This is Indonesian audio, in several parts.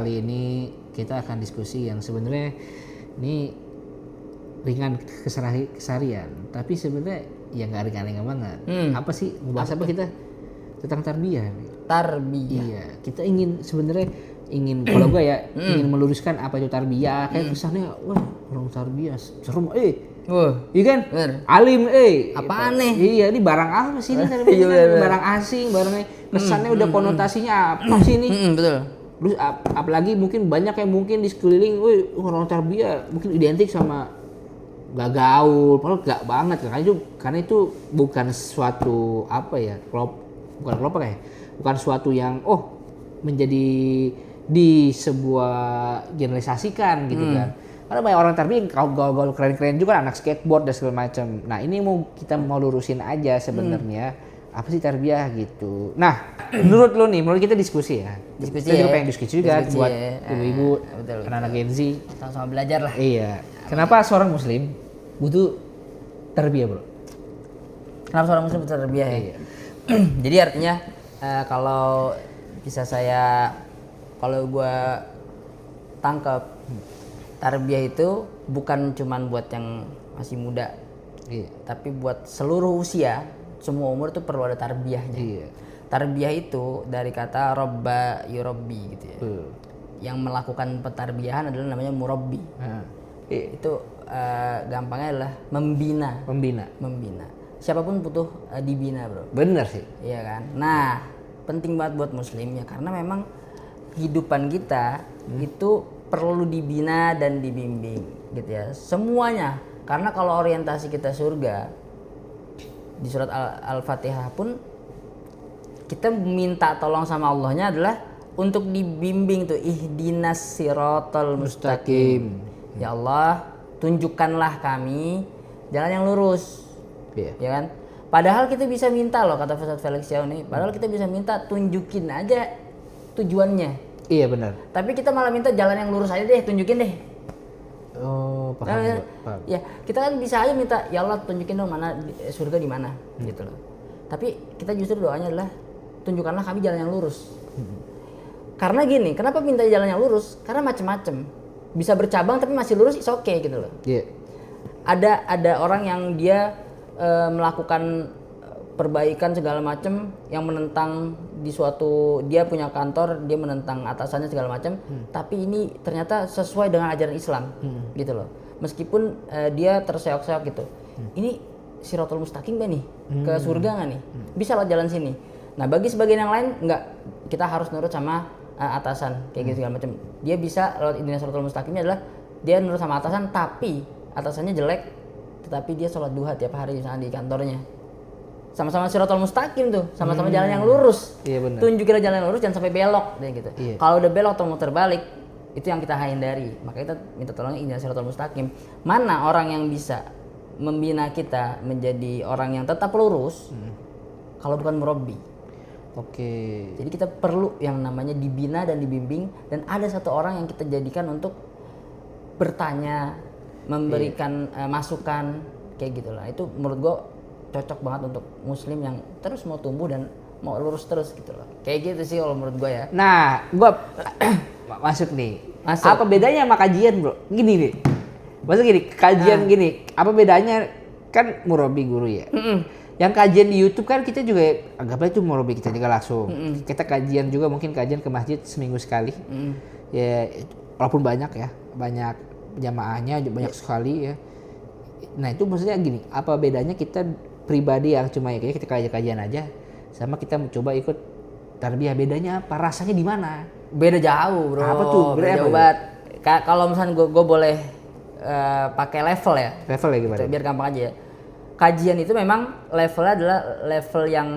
kali ini kita akan diskusi yang sebenarnya ini ringan keseharian, tapi sebenarnya ya nggak ringan-ringan banget. Apa sih? Ngebahas apa kita? Tentang tarbiyah. Tarbiyah. Iya, kita sebenarnya ingin kalau gue ya ingin meluruskan apa itu tarbiyah. Kayak kesannya, wah orang tarbiyah serem, iya kan? Bener. Alim, Apaan gitu. nih? Iya, ini barang apa sih ini tarbiyah? Barang asing, barangnya kesannya udah konotasinya apa sih ini? Betul. Terus apalagi mungkin banyak yang mungkin di sekeliling, orang tarbiyah mungkin identik sama gak gaul, padahal gak banget karena itu bukan suatu apa ya, bukan kelompok ya, bukan suatu yang menjadi di sebuah generalisasikan gitu kan. Karena banyak orang tarbiyah gaul-gaul keren-keren juga, anak skateboard dan segala macam. Nah ini kita mau lurusin aja sebenarnya apa sih tarbiyah gitu. Nah menurut kita diskusi ya. Kita juga pengen diskusi juga buat ibu-ibu, anak-anak Gen Z. Sama-sama belajar lah. Iya. Kenapa seorang muslim butuh tarbiyah, bro? Kenapa seorang muslim butuh tarbiyah ya? Iya. Jadi artinya kalau bisa kalau gue tangkap, tarbiyah itu bukan cuman buat yang masih muda, tapi buat seluruh usia, semua umur tuh perlu ada tarbiyahnya. Iya. Tarbiyah itu dari kata robba yurabbi gitu ya. Yang melakukan pentarbiyahan adalah namanya murabbi. Itu gampangnya adalah membina. Siapapun butuh dibina, bro. Bener sih. Iya kan. Nah, penting banget buat muslim ya, karena memang kehidupan kita itu perlu dibina dan dibimbing gitu ya, semuanya. Karena kalau orientasi kita surga, di surat Al-Fatihah pun kita minta tolong sama Allahnya adalah untuk dibimbing tuh, ihdinas siratal mustaqim. Ya Allah, tunjukkanlah kami jalan yang lurus. Ya kan? Padahal kita bisa minta loh, kata Ustaz Felix Xiao nih, padahal kita bisa minta tunjukin aja tujuannya. Iya benar. Tapi kita malah minta jalan yang lurus aja deh, tunjukin deh. Oh, paham. Ya, kita kan bisa aja minta, ya Allah tunjukin dong mana surga di mana, gitu loh. Tapi kita justru doanya adalah tunjukkanlah kami jalan yang lurus. Karena gini, kenapa minta jalan yang lurus? Karena macem-macem. Bisa bercabang tapi masih lurus, is okay gitu loh. Iya. Ada orang yang dia melakukan perbaikan segala macam yang menentang di suatu, dia punya kantor, dia menentang atasannya segala macam, tapi ini ternyata sesuai dengan ajaran Islam, gitu loh. Meskipun dia terseok-seok gitu, ini Siratul Mustaqim gak nih, ke surga gak nih, bisa lewat jalan sini. Nah bagi sebagian yang lain nggak, kita harus nurut sama atasan kayak gitu segala macam. Dia bisa lewat ini Siratul Mustaqimnya adalah dia nurut sama atasan, tapi atasannya jelek, tetapi dia sholat duha tiap hari misalnya di kantornya. Sama-sama Siratul Mustaqim tuh, sama-sama jalan yang lurus. Iya benar. Tunjukin jalan yang lurus, jangan sampai belok deh gitu. Iya. Kalau udah belok atau muter balik, itu yang kita hindari. Maka kita minta tolongnya ini Siratul Mustaqim. Mana orang yang bisa membina kita menjadi orang yang tetap lurus kalau bukan murabbi. Oke. Jadi kita perlu yang namanya dibina dan dibimbing, dan ada satu orang yang kita jadikan untuk bertanya, memberikan masukan kayak gitulah. Itu menurut gue cocok banget untuk muslim yang terus mau tumbuh dan mau lurus terus gitu loh. Kayak gitu sih kalau menurut gue ya. Nah, gue masuk nih. Apa bedanya sama kajian, bro? Gini nih. Maksudnya gini, kajian gini. Apa bedanya? Kan murabi guru ya. Yang kajian di YouTube kan kita juga anggapnya itu murabi kita juga langsung. Kita kajian juga, mungkin kajian ke masjid seminggu sekali. Ya, walaupun banyak ya, banyak jamaahnya banyak sekali ya. Nah itu maksudnya gini, apa bedanya kita pribadi yang cuma ya kita kajian aja, sama kita coba ikut tarbiyah, bedanya apa? Rasanya di mana? Beda jauh, bro. Apa tuh? Beda jauh banget. Kalau misalnya gue boleh pakai level ya. Level ya gimana? Biar gampang aja ya. Kajian itu memang levelnya adalah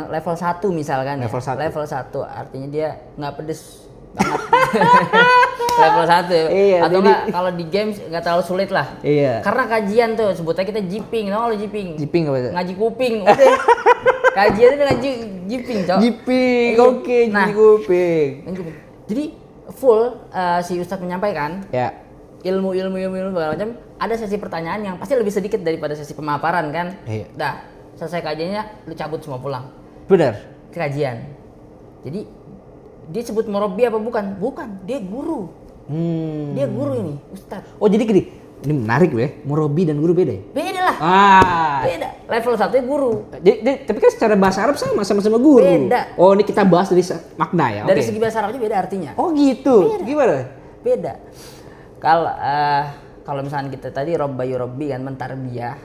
level 1 misalkan ya. Level 1 artinya dia nggak pedes banget. Level 1 ya. Iya, atau enggak kalau di games nggak terlalu sulit lah. Iya. Karena kajian tuh sebutnya kita jiping, tau lo jiping? Jiping apa itu? Ngaji kuping, udah. Kajian itu ngaji jiping, cok. Jiping, oke, ngaji kuping. Jadi full si Ustadz menyampaikan ya ilmu segala macam, ada sesi pertanyaan yang pasti lebih sedikit daripada sesi pemaparan kan. Iya. Dah, selesai kajiannya lu cabut semua pulang. Benar. Kajian. Jadi dia sebut murabi apa bukan? Bukan, dia guru. Dia guru ini, ustad. Oh jadi gini, ini menarik ya, murabi dan guru beda ya? Beda lah. Beda. Level 1 guru. Tapi kan secara bahasa Arab sama-sama guru. Beda. Oh ini kita bahas dari makna ya? Dari Oke. segi bahasa Arabnya beda artinya. Oh gitu, gimana? Beda. Kalau misalnya kita tadi robba yurabbi kan mentarbiyah,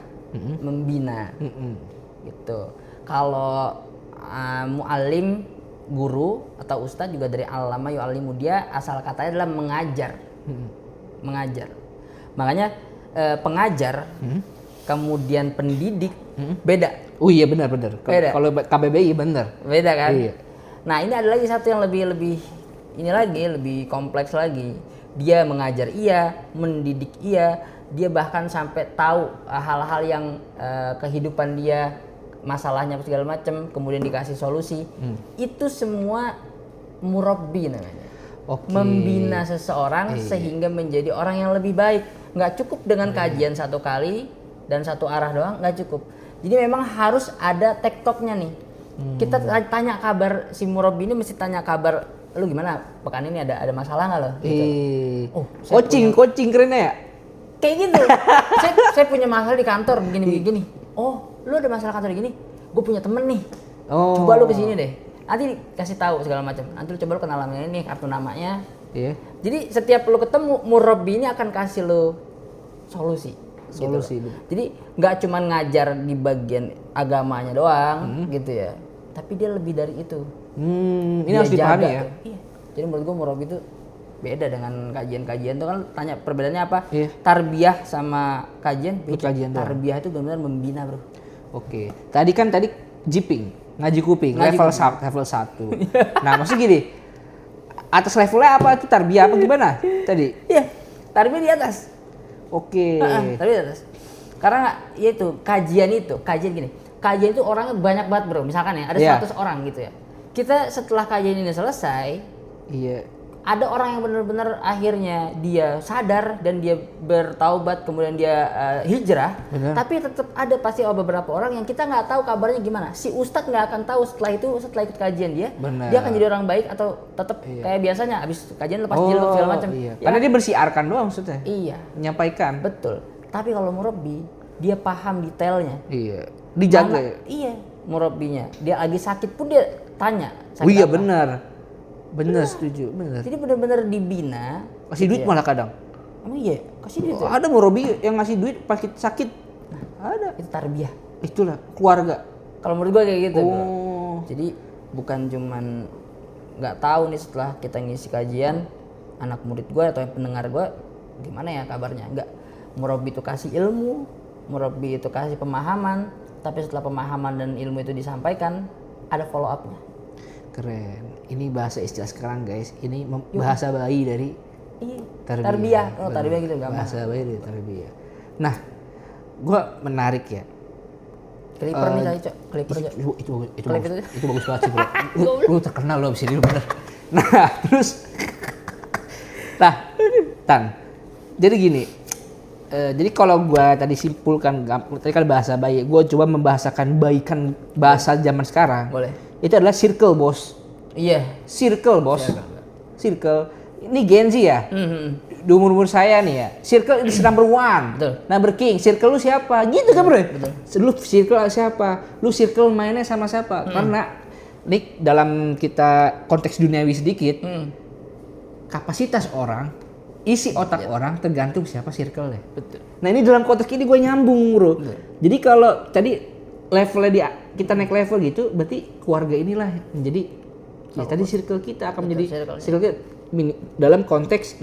membina. Gitu. Kalau muallim, guru atau ustadz juga dari allama yu'allimu, dia asal katanya adalah mengajar. Mengajar. Makanya pengajar kemudian pendidik beda. Oh iya benar. Beda. Kalau KBBI benar. Beda kan? Iya. Nah, ini ada lagi satu yang lebih kompleks lagi. Dia mengajar iya, mendidik iya, dia bahkan sampai tahu hal-hal yang kehidupan dia, masalahnya segala macam, kemudian dikasih solusi. Itu semua murabbi namanya. Oke. Membina seseorang sehingga menjadi orang yang lebih baik. Nggak cukup dengan kajian satu kali dan satu arah doang, nggak cukup. Jadi memang harus ada tektoknya nih. Kita tanya kabar si murabbi ini, mesti tanya kabar, lu gimana pekan ini, ada masalah nggak lo? Gitu. Coaching keren ya? Kayak gitu. saya punya masalah di kantor begini. Oh, lu ada masalah kantor gini? Gue punya temen nih. Oh. Coba lu kesini deh. Nanti kasih tahu segala macam. Nanti lu coba lu kenal sama ini, kartu namanya. Iya. Jadi setiap lu ketemu, murabbi ini akan kasih lu solusi. Gitu. Jadi nggak cuma ngajar di bagian agamanya doang, gitu ya. Tapi dia lebih dari itu. Ini harus dipahami ya. Iya. Jadi menurut gue murabbi itu beda dengan kajian-kajian tuh kan. Tanya perbedaannya apa? Iya. Tarbiyah sama kajian. Kajian doang. Tarbiyah itu benar-benar membina, bro. Oke. Tadi jiping, ngaji kuping, level 1. Nah, maksud gini. Atas levelnya apa itu tarbiyah apa gimana tadi? Iya. Tarbiyah di atas. Oke. Tarbiyah di atas. Karena ya itu kajian gini. Kajian itu orangnya banyak banget, bro. Misalkan ya ada 100 orang gitu ya. Kita setelah kajian ini selesai, ada orang yang benar-benar akhirnya dia sadar dan dia bertaubat, kemudian dia hijrah. Bener. Tapi tetap ada pasti beberapa orang yang kita nggak tahu kabarnya gimana. Si ustadz nggak akan tahu setelah ikut kajian dia. Bener. Dia akan jadi orang baik atau tetap kayak biasanya abis kajian lepas jilbab segala macam. Iya. Karena dia bersiarkan doang maksudnya. Iya. Menyampaikan. Betul. Tapi kalau murabbi, dia paham detailnya. Iya. Dijaga ya? Iya. Murabbinya. Dia lagi sakit pun dia tanya. Oh iya benar. Bener, setuju, bener. Jadi benar-benar dibina. Kasih duit malah kadang. Emang iya, kasih duit. Ada murabi yang ngasih duit pas kita sakit. Ada. Itu tarbiyah. Itulah keluarga. Kalau menurut gua kayak gitu. Bro. Jadi bukan cuman nggak tahu nih setelah kita ngisi kajian, anak murid gua atau yang pendengar gua gimana ya kabarnya. Enggak. Murabi itu kasih ilmu, murabi itu kasih pemahaman, tapi setelah pemahaman dan ilmu itu disampaikan, ada follow up-nya. Keren. Ini bahasa istilah sekarang guys. Ini bahasa bayi dari tarbiyah. Oh, tarbiyah gitu gampang. Bahasa bayi dari tarbiyah. Nah, gua menarik ya. Clipper nih saya, Cok. Clipper, Cok. Itu bagus banget sih, bro. Lu terkenal lo abis ini lu bener. Nah, terus Tan. Jadi gini. Jadi kalau gua tadi simpulkan, tadi kan bahasa bayi, gua coba membahasakan baikan bahasa zaman sekarang. Boleh. Itu adalah circle, bos. Iya. Circle, bos. Circle. Ini Gen Z ya? Di umur saya nih ya. Circle is number one. Betul. Number king. Circle lu siapa? Gitu kan, bro? Betul. Lu circle siapa? Lu circle mainnya sama siapa? Karena Nick, dalam kita konteks duniawi sedikit, kapasitas orang, isi otak orang tergantung siapa circle-nya. Betul. Nah ini dalam konteks ini gue nyambung, bro. Betul. Jadi kalau tadi levelnya kita naik level gitu, berarti keluarga inilah menjadi tadi circle kita akan menjadi circle kita dalam konteks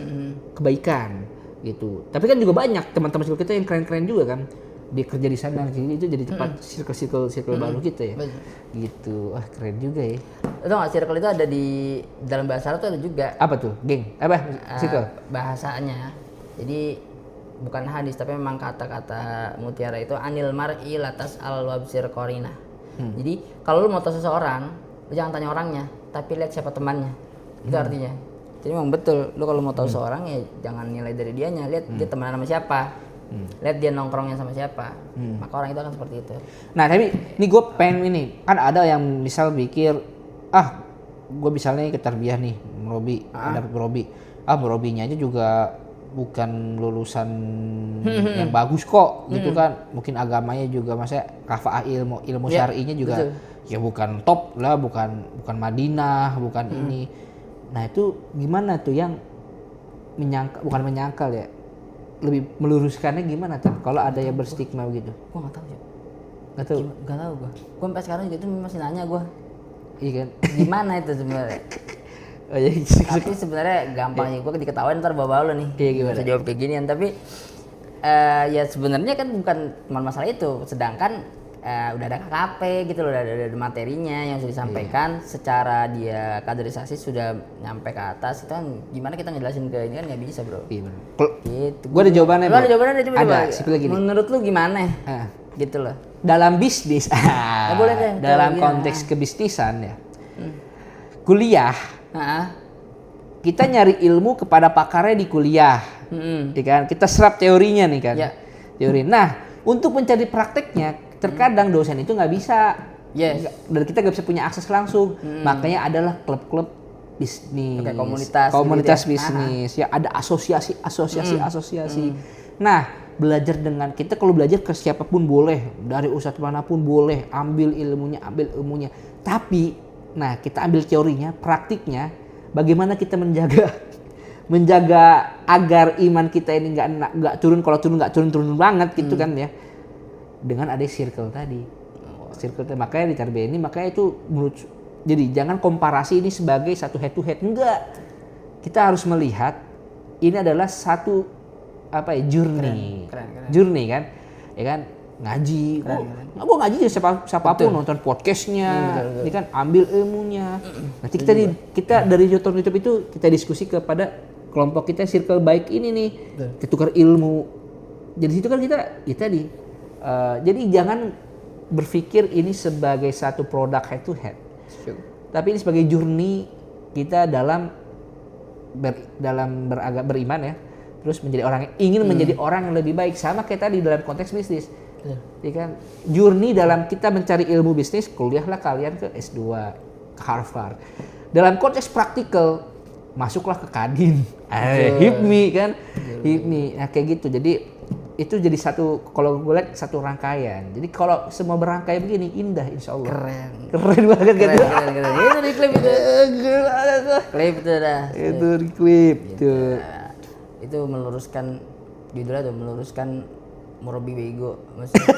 kebaikan gitu. Tapi kan juga banyak teman-teman circle kita yang keren-keren juga kan. Dia kerja di sana, itu jadi tempat circle baru kita ya. Betul. Gitu. Wah, keren juga ya. Itu nggak, circle itu ada di dalam bahasa Arab tuh ada juga. Apa tuh, geng? Apa circle? Bahasanya. Jadi bukan hadis tapi memang kata-kata mutiara itu anil mar'i latas al wabsir korina. Jadi kalau lu mau tahu seseorang, lu jangan tanya orangnya, tapi lihat siapa temannya. Itu artinya. Jadi memang betul, lu kalau mau tahu seseorang ya jangan nilai dari dianya, lihat dia teman sama siapa. Lihat dia nongkrongnya sama siapa. Maka orang itu akan seperti itu. Nah, tapi ini gue pengen ini, kan ada yang misal pikir, gue misalnya ke tarbiyah nih, murabi, dapat murabi. Murabinya aja juga bukan lulusan yang bagus kok gitu kan, mungkin agamanya juga maksudnya kafa'ah ilmu Ya, syar'inya juga betul. ya bukan top lah, bukan Madinah, bukan ini. Nah itu gimana tuh yang bukan menyangkal ya, lebih meluruskannya gimana tuh kalau ada yang berstigma begitu? Gue nggak tahu sih. Nggak tahu. Nggak tahu gue. Gue sampai sekarang juga itu masih nanya gue. Iya kan? Gimana itu sebenarnya? Oh, jadi Tapi sebenarnya gampang ya, gue diketawain ntar bawa lo nih. Iya, gimana? Bisa jawab kayak ginian, tapi ya sebenarnya kan bukan cuma masalah itu. Sedangkan udah ada KKP gitu loh, udah ada materinya yang sudah disampaikan, secara dia kaderisasi sudah nyampe ke atas. Itu kan gimana kita ngejelasin ke ini kan nggak bisa bro. Iya benar. Gitu. Gue ada jawabannya. Lo ada jawabannya coba. Ada, coba. sipil gini. Menurut lu gimana? Ah. Gitu loh. Dalam bisnis, boleh deh, dalam coba konteks kebisnisan ya, kuliah Heeh. kita nyari ilmu kepada pakarnya di kuliah, ya kan? Kita serap teorinya nih kan, Ya. teori. Nah, untuk mencari prakteknya, terkadang dosen itu nggak bisa, Yes. dan kita nggak bisa punya akses langsung. Makanya adalah klub-klub bisnis, Oke, komunitas gitu ya. bisnis, ya ada asosiasi. Nah, belajar dengan kita, kalau belajar ke siapapun boleh, dari ustadz manapun boleh, ambil ilmunya. Tapi, nah kita ambil teorinya, praktiknya, bagaimana kita menjaga agar iman kita ini nggak turun, kalau turun nggak turun banget gitu kan ya, dengan ada circle tadi. Makanya di Tarbiyah ini, makanya itu jadi jangan komparasi ini sebagai satu head to head, enggak. Kita harus melihat ini adalah satu journey. Keren. Journey kan, ya kan, ngaji. Gua ngaji siapapun nonton podcastnya, ini kan ambil ilmunya. Nanti kita dari YouTube itu kita diskusi kepada kelompok kita, circle baik ini nih, kita tukar ilmu. Jadi situ kan kita ya tadi. Jadi jangan berpikir ini sebagai satu produk head to head, tapi ini sebagai journey kita dalam beriman ya. Terus menjadi orang yang ingin menjadi orang yang lebih baik, sama kayak tadi dalam konteks bisnis. Ya kan? Journey dalam kita mencari ilmu bisnis, kuliahlah kalian ke S2, ke Harvard. Dalam konteks praktikal, masuklah ke Kadin. HIPMI kan? HIPMI. Nah, kayak gitu. Jadi itu jadi satu, kalau gue lihat satu rangkaian. Jadi kalau semua berangkai begini, indah insya Allah. Keren banget kan? Keren. Itu di klip itu. Klip itu dah. Itu di klip tuh. Itu meluruskan judulnya tuh, meluruskan Murabi bego. Maksudnya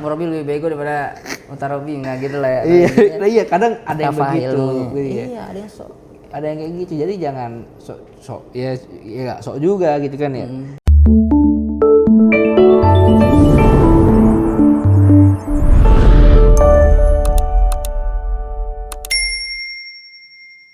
Murabi lebih bego daripada Mutarobi, nggak gitu lah ya. Iya, kadang ada yang begitu. Iya, ada yang sok. Ada yang kayak gitu. Jadi jangan sok juga gitu kan ya.